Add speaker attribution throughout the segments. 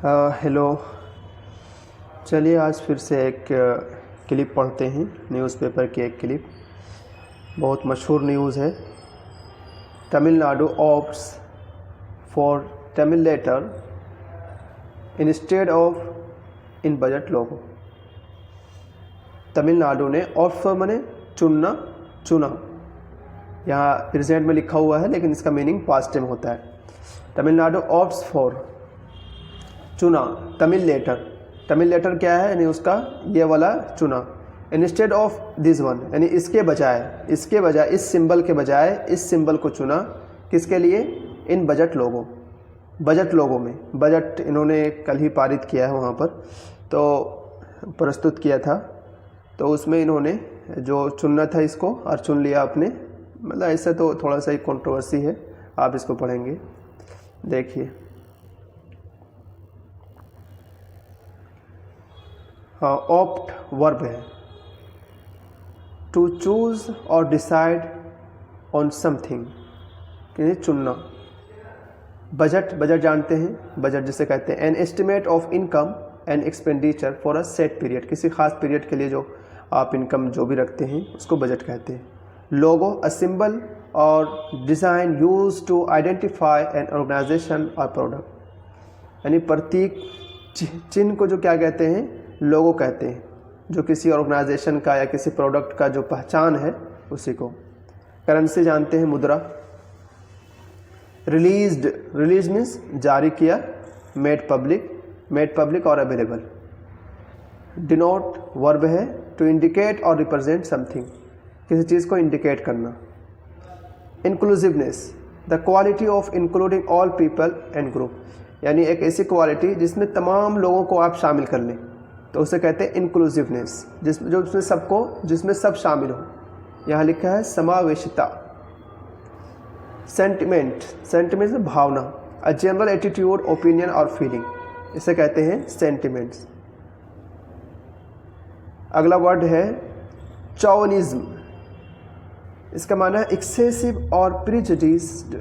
Speaker 1: Hello. चलिए आज फिर से एक क्लिप पढ़ते हैं, न्यूज़पेपर की एक क्लिप। बहुत मशहूर न्यूज़ है। Tamil Nadu opts for Tamil letter instead of in budget logo. Tamil Nadu ने ऑप्ट फॉर माने चुनना, चुना। यहाँ प्रेजेंट में लिखा हुआ है लेकिन इसका मीनिंग पास्ट टाइम होता है। तमिलनाडु ऑप्ट्स फॉर चुना, तमिल लेटर क्या है, यानी उसका ये वाला चुना। इंस्टेड ऑफ दिस वन, यानी इसके बजाय इस सिंबल के बजाय इस सिंबल को चुना। किसके लिए? इन बजट लोगों में। बजट इन्होंने कल ही पारित किया है वहाँ पर, तो प्रस्तुत किया था, तो उसमें इन्होंने जो चुनना था इसको और चुन लिया अपने। मतलब ऐसा तो थोड़ा सा ही कंट्रोवर्सी है, आप इसको पढ़ेंगे। देखिए, ऑप्ट वर्ब है, टू चूज और डिसाइड ऑन समथिंग, चुनना। बजट जानते हैं, बजट जिसे कहते हैं an estimate of income and expenditure for a set period, किसी खास पीरियड के लिए जो आप इनकम जो भी रखते हैं उसको बजट कहते हैं। Logo a symbol or design use to identify an organisation or product, यानी प्रतीक चिन्ह को जो क्या कहते हैं, लोगो कहते हैं, जो किसी ऑर्गेनाइजेशन का या किसी प्रोडक्ट का जो पहचान है उसी को। करेंसी जानते हैं, मुद्रा। रिलीज मीन्स जारी किया। मेड पब्लिक और अवेलेबल। डिनोट वर्ब है, टू इंडिकेट और रिप्रेजेंट समथिंग, किसी चीज़ को इंडिकेट करना। Inclusiveness, the quality of including all people and group, यानी एक ऐसी क्वालिटी जिसमें तमाम लोगों को आप शामिल कर लें, तो उसे कहते हैं इंक्लूसिवनेस, जिसमें सब शामिल हो। यहाँ लिखा है समावेशिता। सेंटिमेंट भावना, अ जनरल एटीट्यूड, ओपिनियन और फीलिंग, इसे कहते हैं सेंटिमेंट्स। अगला वर्ड है चौवनिज्म। इसका माना है excessive or prejudiced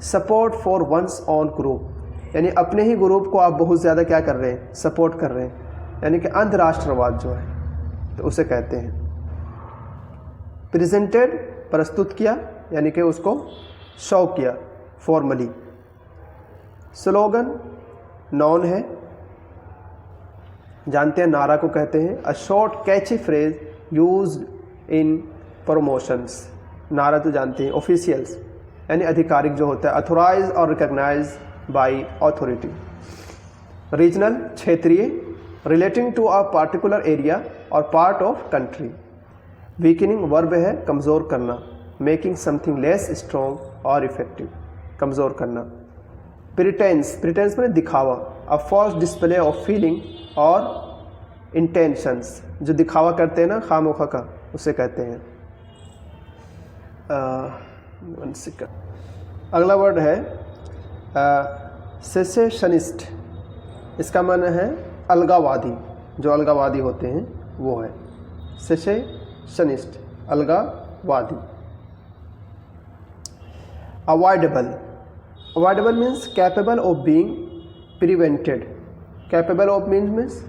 Speaker 1: support for one's own group, यानी अपने ही ग्रुप को आप बहुत ज़्यादा क्या कर रहे हैं, सपोर्ट कर रहे हैं, यानी कि अंधराष्ट्रवाद जो है, तो उसे कहते हैं। प्रेजेंटेड, प्रस्तुत किया, यानी कि उसको शो किया फॉर्मली। स्लोगन नाउन है, जानते हैं, नारा को कहते हैं। A short catchy phrase used in promotions, नारा तो जानते हैं। ऑफिशियल्स, यानी आधिकारिक जो होता है, अथोराइज और रिकॉग्नाइज बाय अथॉरिटी। रीजनल, क्षेत्रीय, relating to a particular area और part of country. Weakening verb है, कमज़ोर करना। मेकिंग समथिंग लेस स्ट्रॉन्ग और इफेक्टिव, कमज़ोर करना। प्रिटेंस में दिखावा, a false display of feeling और इंटेंशंस, जो दिखावा करते हैं ना खामोखा का, उसे कहते हैं। अगला वर्ड है सेसेशनिस्ट। इसका माना है अलगावादी, जो अलगावादी होते हैं वो है सेसेशनिस्ट, अलगावादी। Avoidable means capable of being prevented. Capable of means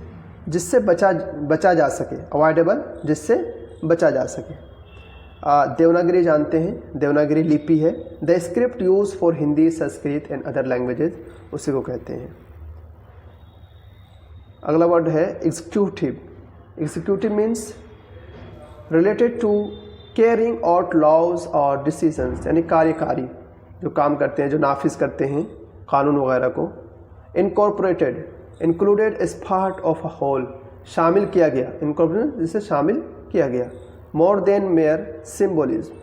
Speaker 1: जिससे बचा जा सके। अवॉइडेबल, जिससे बचा जा सके। देवनागरी जानते हैं, देवनागरी लिपि है। The script use for Hindi, Sanskrit and other languages, उसी को कहते हैं। अगला वर्ड है executive means related to carrying out laws or decisions, यानी कार्यकारी, जो काम करते हैं, जो नाफिज करते हैं कानून वगैरह को। Incorporated, included as part of a whole, शामिल किया गया। इनकॉर्पोरेटेड, जिसे शामिल किया गया। More than mere symbolism,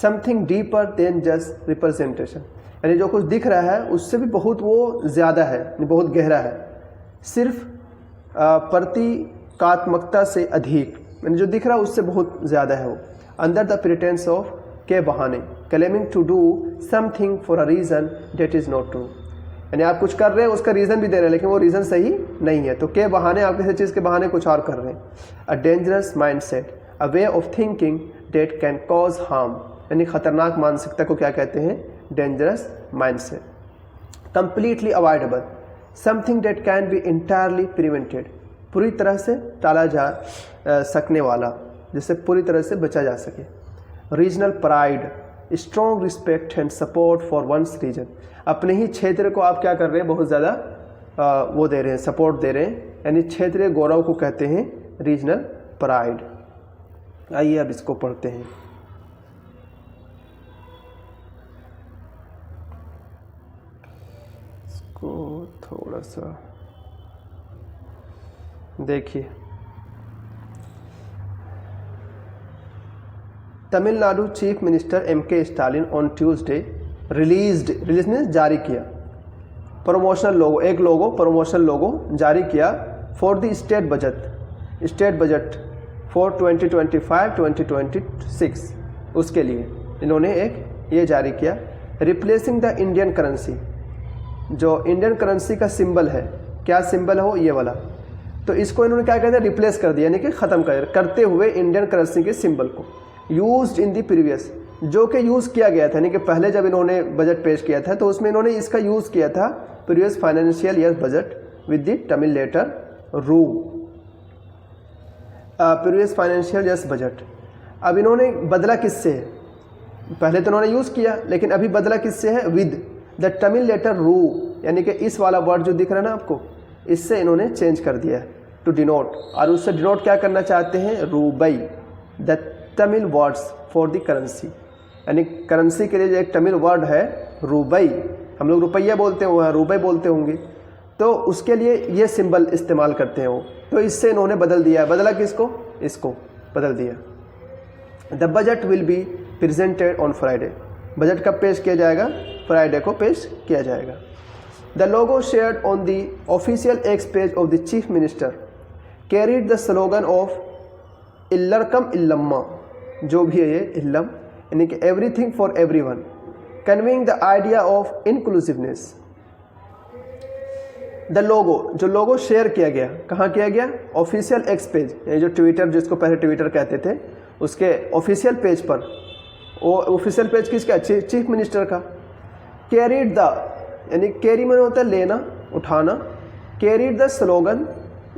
Speaker 1: something deeper than just representation, यानी जो कुछ दिख रहा है उससे भी बहुत वो ज़्यादा है, बहुत गहरा है, सिर्फ प्रतीकात्मकता से अधिक, यानी जो दिख रहा है उससे बहुत ज़्यादा है वो। अंडर द प्रिटेंस ऑफ, के बहाने, claiming to do something for a reason that is not true, यानी आप कुछ कर रहे हैं, उसका रीज़न भी दे रहे हैं लेकिन वो रीज़न सही नहीं है, तो के बहाने, आप किसी चीज़ के बहाने कुछ और कर रहे हैं। A dangerous mindset, a way of thinking date can cause harm, यानी खतरनाक मानसिकता को क्या कहते हैं, dangerous mindset. Completely avoidable, something date can be entirely prevented, पूरी तरह से टाला जा सकने वाला, जिससे पूरी तरह से बचा जा सके। Regional pride, strong respect and support for one's region, अपने ही क्षेत्र को आप क्या कर रहे हैं, बहुत ज़्यादा वो दे रहे हैं, सपोर्ट दे रहे हैं, यानी क्षेत्रीय गौरव को कहते हैं रीजनल प्राइड। आइए अब इसको पढ़ते हैं। इसको थोड़ा सा देखिए, Tamil Nadu chief minister M.K. Stalin on Tuesday release ने जारी किया प्रमोशनल लोगो, एक लोगो प्रमोशनल लोगो जारी किया for the state budget for 2025-2026, उसके लिए इन्होंने एक ये जारी किया। रिप्लेसिंग द इंडियन करेंसी, जो इंडियन करेंसी का सिंबल है, क्या सिंबल हो ये वाला, तो इसको इन्होंने क्या कहते हैं, रिप्लेस कर दिया, यानी कि ख़त्म करते हुए इंडियन करेंसी के सिंबल को। यूज्ड इन द प्रीवियस, जो कि यूज़ किया गया था, यानी कि पहले जब इन्होंने बजट पेश किया था तो उसमें इन्होंने इसका यूज़ किया था previous financial year budget with the Tamil letter ru, previous financial year budget. अब इन्होंने बदला किससे है, पहले तो इन्होंने यूज़ किया, लेकिन अभी बदला किससे है, विद द तमिल लेटर रू, यानी कि इस वाला वर्ड जो दिख रहा है ना आपको, इससे इन्होंने चेंज कर दिया है टू डिनोट, और उससे डिनोट क्या करना चाहते हैं, rubai, the Tamil words for the currency, यानी करेंसी के लिए जो एक तमिल वर्ड है रूबई, हम लोग रुपया बोलते हैं, वहाँ रूबई बोलते होंगे, तो उसके लिए ये सिंबल इस्तेमाल करते हैं वो, तो इससे इन्होंने बदल दिया। बदला किसको, इसको बदल दिया। The budget will be presented on Friday, budget कब पेश किया जाएगा, फ्राइडे को पेश किया जाएगा। The logo shared on the official X page of the chief minister carried the slogan of Ellarukkum Ellam, जो भी है ये इल्लम, यानी कि everything for everyone, conveying the idea of inclusiveness. The logo, जो लोगो शेयर किया गया, कहाँ किया गया, ऑफिशियल एक्स पेज, ये जो ट्विटर, जिसको पहले ट्विटर कहते थे, उसके ऑफिशियल पेज पर, वो ऑफिशियल पेज किसका, चीफ मिनिस्टर का। कैरीड द, यानी कैरी में होता है लेना, उठाना, कैरीड द स्लोगन,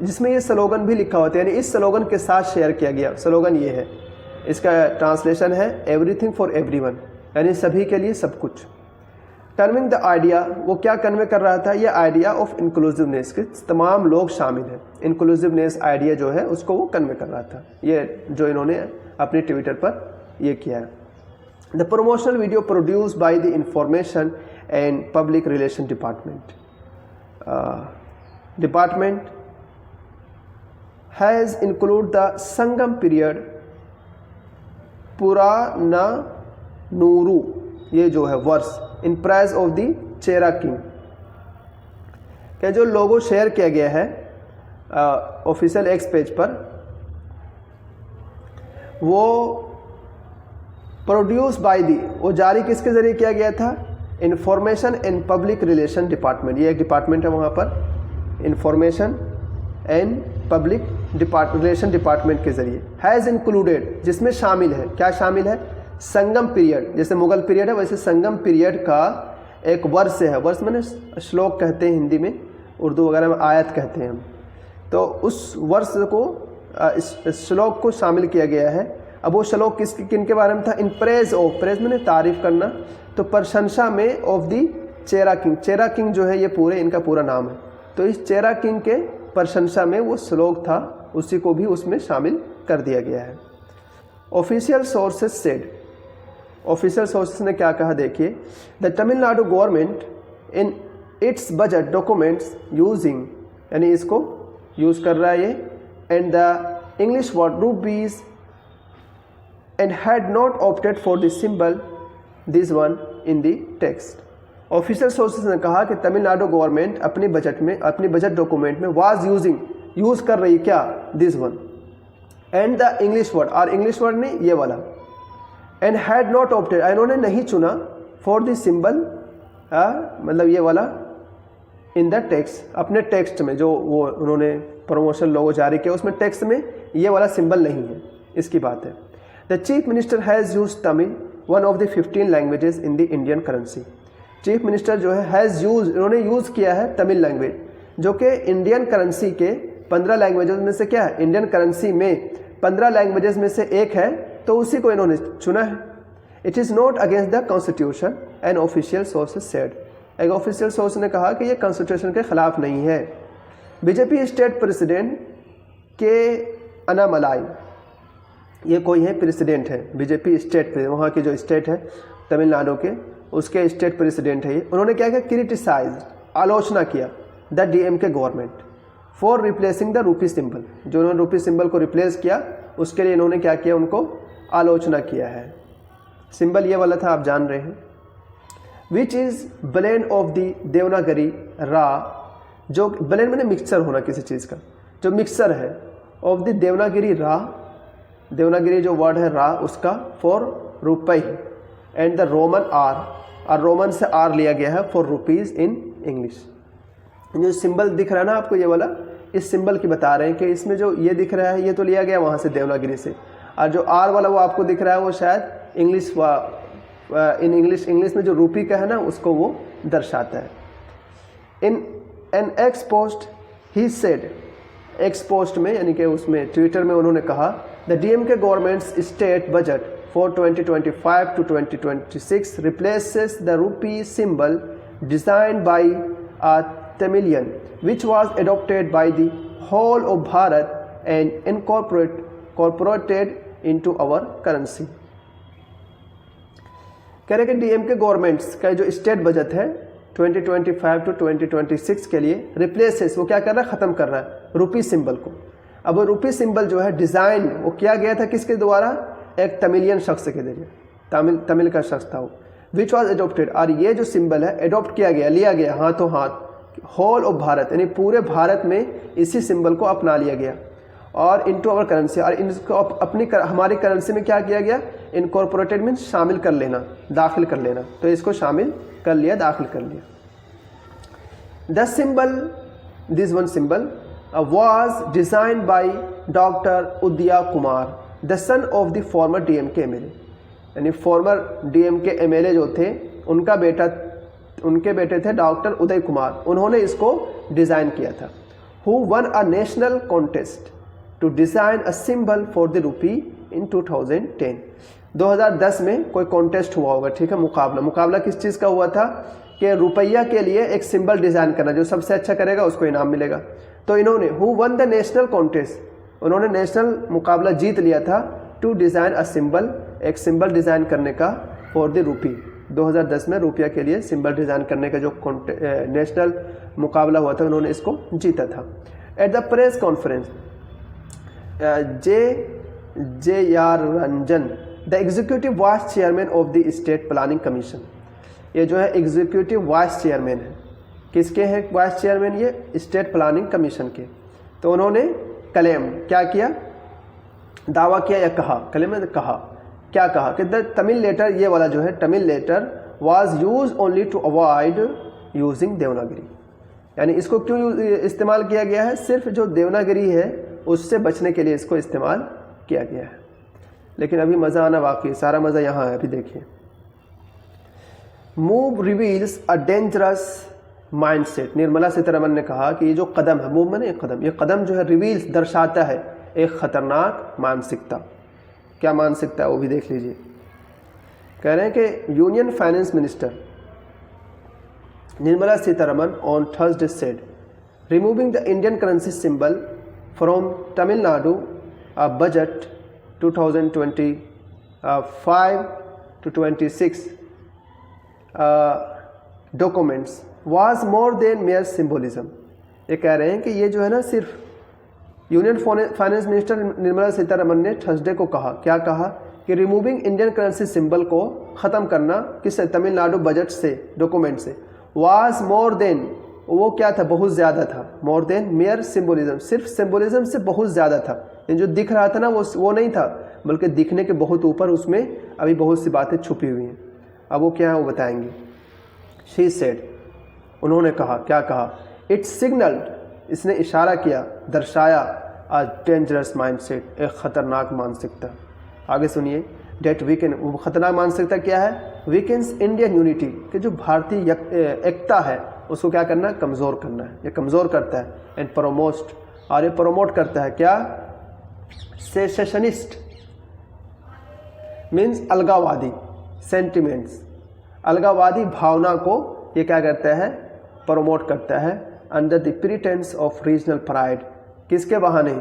Speaker 1: जिसमें ये स्लोगन भी लिखा होता है, यानी इस स्लोगन के साथ शेयर किया गया। स्लोगन ये है, इसका ट्रांसलेशन है एवरीथिंग फॉर एवरीवन, यानी सभी के लिए सब कुछ। कन्विंग द आइडिया, वो क्या कन्वे कर रहा था, ये आइडिया ऑफ इंक्लूसिवनेस, के तमाम लोग शामिल हैं, इंक्लूसिवनेस आइडिया जो है उसको वो कन्वे कर रहा था, ये जो इन्होंने अपने ट्विटर पर ये किया है। The promotional video produced by the information and public relation department has include the Sangam period Purananuru, ये जो है verse, in praise of the Chera king, क्या जो लोगो शेयर किया गया है ऑफिशियल एक्स पेज पर, वो प्रोड्यूस बाय दी, वो जारी किसके जरिए किया गया था, information and public relation department, ये एक डिपार्टमेंट है वहाँ पर, information and public relation department के जरिए। हैज़ इंक्लूडेड, जिसमें शामिल है, क्या शामिल है, संगम पीरियड, जैसे मुगल पीरियड है वैसे संगम पीरियड का एक वर्ष है, वर्ष मैंने श्लोक कहते हैं हिंदी में, उर्दू वगैरह में आयत कहते हैं हम, तो उस वर्ष को, इस श्लोक को शामिल किया गया है। अब वो श्लोक किन के बारे में था, इन प्रेज ऑफ, प्रेज मैंने तारीफ करना, तो प्रशंसा में of the Chera king, Chera king जो है ये पूरे इनका पूरा नाम है, तो इस चेरा किंग के प्रशंसा में वो श्लोक था, उसी को भी उसमें शामिल कर दिया गया है। Official sources said, official sources ने क्या कहा, देखिए, the Tamil Nadu government in its budget documents using, यानी इसको यूज कर रहा है ये, and the English word rupees and had not opted for this symbol this one in the text. Official sources ने कहा कि तमिलनाडु गवर्नमेंट अपनी बजट में, अपनी बजट डॉक्यूमेंट में वाज यूजिंग, यूज कर रही क्या, this one, and the English word, और इंग्लिश वर्ड ने ये वाला, एंड हैड नॉट ऑप्टेड, इन्होंने नहीं चुना, फॉर द सिंबल, मतलब ये वाला, इन द टेक्स्ट, अपने टेक्स्ट में जो वो उन्होंने प्रमोशन लोगो जारी किया उसमें टेक्स्ट में ये वाला सिंबल नहीं है, इसकी बात है। The chief minister has use Tamil, one of the 15 languages in the Indian currency. Chief minister जो है हैज़ यूज, इन्होंने यूज़ किया है तमिल लैंग्वेज, जो कि इंडियन करेंसी के 15 लैंग्वेजेस में से क्या है, इंडियन करेंसी में 15 लैंग्वेजेस में से एक है, तो उसी को इन्होंने चुना है। It is not against the constitution and official sources said, एक ऑफिशियल सोर्स ने कहा कि ये कॉन्स्टिट्यूशन के खिलाफ नहीं है। बीजेपी स्टेट प्रेसिडेंट के अन्नामलाई, ये कोई है प्रेसिडेंट है, बीजेपी स्टेट पे, वहाँ की जो स्टेट है तमिलनाडु के, उसके स्टेट प्रेसिडेंट है ये। उन्होंने क्या किया, क्रिटिसाइज, आलोचना किया the DMK government for replacing the rupee symbol, जो उन्होंने रूपी सिंबल को रिप्लेस किया उसके लिए इन्होंने क्या किया, उनको आलोचना किया है। सिंबल ये वाला था, आप जान रहे हैं। Which is blend of the Devanagari रा, जो ब्लेंड मैंने मिक्सचर होना किसी चीज़ का, जो मिक्सचर है ऑफ द देवनागरी रा, देवनागरी जो वर्ड है रा उसका, फॉर रुपये, एंड द रोमन आर, और रोमन से आर लिया गया है फॉर रुपीज़ इन इंग्लिश। जो सिंबल दिख रहा है ना आपको ये वाला, इस सिंबल की बता रहे हैं कि इसमें जो ये दिख रहा है ये तो लिया गया वहाँ से देवनागरी से, और जो आर वाला वो आपको दिख रहा है वो शायद इंग्लिश इंग्लिश में जो रूपी का है ना उसको वो दर्शाता है। In an x post he said, x post में यानी कि उसमें ट्विटर में उन्होंने कहा, the DMK governments state budget for 2025 to 2026 replaces the rupee symbol designed by a Tamilian, which was adopted by the whole of Bharat and incorporated into our currency. कह रहे कि डीएमके गवर्नमेंट्स का जो state budget है 2025 to 2026 के लिए replaces, वो क्या कर रहा है, ख़त्म कर रहा है रूपी सिंबल को। अब वो रूपी सिंबल जो है डिज़ाइन वो किया गया था किसके द्वारा, एक तमिलियन शख्स के जरिए, तमिल का शख्स था वो, विच वॉज एडोप्टेड, और ये जो सिंबल है एडोप्ट किया गया, लिया गया हाथों हाथ, होल ऑफ भारत, यानी पूरे भारत में इसी सिंबल को अपना लिया गया, और इनटू आवर करेंसी, और इनको अपनी हमारी करेंसी में क्या किया गया, इनकॉर्पोरेटेड मीन्स शामिल कर लेना, दाखिल कर लेना, तो इसको शामिल कर लिया, दाखिल कर लिया। The symbol, this one symbol was designed by Dr. Udaya Kumar, the son of the former DMK MLA, यानी फॉर्मर DMK MLA जो थे उनका बेटा, उनके बेटे थे डॉक्टर उदय कुमार, उन्होंने इसको डिज़ाइन किया था। Who won a national contest to design a symbol for the rupee in 2010, 2010 में कोई कॉन्टेस्ट हुआ होगा, ठीक है, मुकाबला किस चीज़ का हुआ था कि रुपया के लिए एक सिंबल डिज़ाइन करना, जो सबसे अच्छा करेगा उसको इनाम मिलेगा। तो इन्होंने who one the national contest, उन्होंने नेशनल मुकाबला जीत लिया था टू डिज़ाइन अ सिंबल, एक सिंबल डिज़ाइन करने का फॉर द रूपी। 2010 में रुपया के लिए सिंबल डिज़ाइन करने का जो नेशनल मुकाबला हुआ था उन्होंने इसको जीता था। At the press conference J are Ranjan, the executive vice chairman of the state planning commission, ये जो है एग्जीक्यूटिव वाइस चेयरमैन है, किसके हैं वाइस चेयरमैन, ये स्टेट प्लानिंग कमीशन के। तो उन्होंने क्लेम क्या किया, दावा किया या कहा, क्लेम ने कहा, क्या कहा कि द तमिल लेटर, ये वाला जो है Tamil letter was use only to avoid using Devanagari, यानी इसको क्यों इस्तेमाल किया गया है, सिर्फ जो देवनागरी है उससे बचने के लिए इसको इस्तेमाल किया गया है। लेकिन अभी मज़ा आना बाकी, सारा मज़ा यहाँ है, अभी देखिए। Move reveals a dangerous mindset, Nirmala Sitharaman ने कहा कि ये जो कदम है, मूव मैंने ये कदम जो है रिवील्स, दर्शाता है एक खतरनाक मानसिकता। क्या मानसिकता है वो भी देख लीजिए। कह रहे हैं कि union finance minister Nirmala Sitharaman on Thursday said removing the Indian currency symbol from Tamil Nadu budget 2025 to 26 documents was more than mere symbolism. ये कह रहे हैं कि ये जो है ना, सिर्फ union finance minister Nirmala Sitharaman ने थर्सडे को कहा, क्या कहा कि रिमूविंग इंडियन करेंसी सिंबल को ख़त्म करना किससे, तमिलनाडु बजट से, डॉक्यूमेंट से, वाज मोर देन, वो क्या था, बहुत ज़्यादा था, मोर देन मेयर सिम्बोलिज्म, सिर्फ सिम्बोलिज्म से बहुत ज़्यादा था। ये जो दिख रहा था ना वो नहीं था, बल्कि दिखने के बहुत ऊपर उसमें अभी बहुत सी बातें छुपी हुई हैं। अब वो क्या है वो बताएंगे। शी सेड, उन्होंने कहा, क्या कहा, इट्स सिग्नल्ड, इसने इशारा किया, दर्शाया, अ डेंजरस माइंडसेट, एक ख़तरनाक मानसिकता। आगे सुनिए। डेट वीकेन, वो खतरनाक मानसिकता क्या है, वीकेंस इंडियन यूनिटी, कि जो भारतीय एकता है उसको क्या करना है, कमज़ोर करना है, ये कमज़ोर करता है। एंड प्रोमोस्ट, और ये प्रोमोट करता है क्या, सेशनिस्ट मीन्स अलगावादी सेंटिमेंट्स, अलगावादी भावना को ये क्या करता है, प्रोमोट करता है। Under the प्रीटेंस of regional pride, किसके बहाने,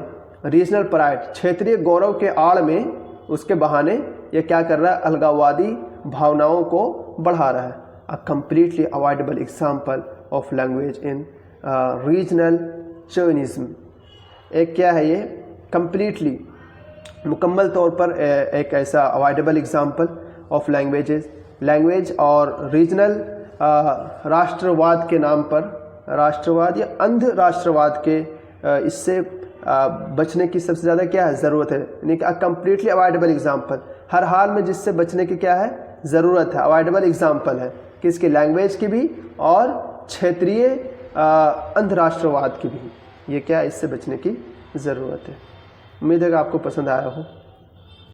Speaker 1: रीजनल प्राइड, क्षेत्रीय गौरव के आड़ में, उसके बहाने ये क्या कर रहा है, अलगाववादी भावनाओं को बढ़ा रहा है। A completely avoidable example of language in regional chauvinism, एक क्या है ये, कम्प्लीटली मुकम्मल तौर पर एक ऐसा avoidable example of languages, language और रीजनल राष्ट्रवाद के नाम पर, राष्ट्रवाद या अंध राष्ट्रवाद के इससे बचने की सबसे ज़्यादा क्या है, ज़रूरत है। यानी कि कम्प्लीटली अवॉइडेबल एग्जाम्पल, हर हाल में जिससे बचने की क्या है, ज़रूरत है, अवॉइडेबल एग्जाम्पल है किसकी, लैंग्वेज की भी और क्षेत्रीय अंध राष्ट्रवाद की भी, ये क्या है, इससे बचने की ज़रूरत है। उम्मीद है कि आपको पसंद आया हो।